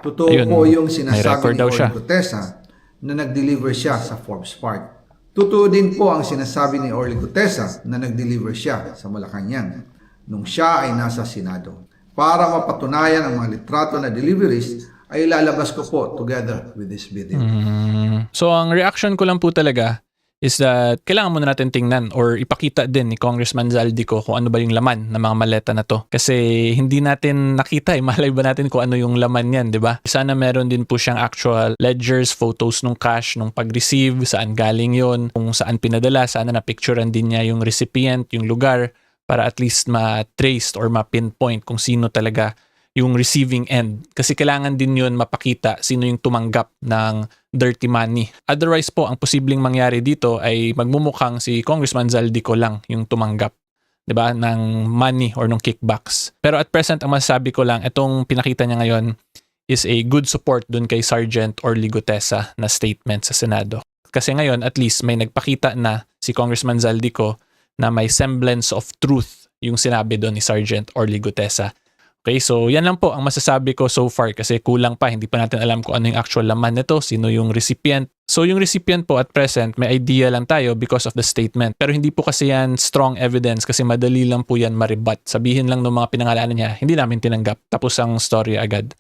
Totoo Ayun, po yung may sinasabi record ni daw siya. Orly Gutesa na nag-deliver siya sa Forbes Park. Totoo din po ang sinasabi ni Orly Gutesa na nag-deliver siya sa Malacanang nung siya ay nasa Senado. Para mapatunayan ang mga litrato na deliveries ay ilalabas ko po together with this video. So ang reaction ko lang po talaga is that kailangan muna natin tingnan or ipakita din ni Congressman Zaldico kung ano ba yung laman ng mga maleta na to. Kasi hindi natin nakita, malay ba natin kung ano yung laman yan, di ba? Sana meron din po siyang actual ledgers, photos nung cash, nung pag-receive, saan galing yon, kung saan pinadala, sana na-picturean din niya yung recipient, yung lugar, para at least ma-trace or ma-pinpoint kung sino talaga yung receiving end. Kasi kailangan din yun mapakita sino yung tumanggap ng dirty money. Otherwise po, ang posibleng mangyari dito ay magmumukhang si Congressman Zaldico lang yung tumanggap, 'di ba, ng money or ng kickbacks. Pero at present, ang masasabi ko lang, itong pinakita niya ngayon is a good support dun kay Sergeant Orly Gutesa na statement sa Senado. Kasi ngayon, at least may nagpakita na si Congressman Zaldico na may semblance of truth yung sinabi doon ni Sergeant Orly Gutesa. Okay, so yan lang po ang masasabi ko so far kasi kulang pa, hindi pa natin alam kung ano yung actual laman nito, sino yung recipient. So yung recipient po at present, may idea lang tayo because of the statement. Pero hindi po kasi yan strong evidence kasi madali lang po yan maribat. Sabihin lang ng mga pinangalanan niya, hindi namin tinanggap. Tapos ang story agad.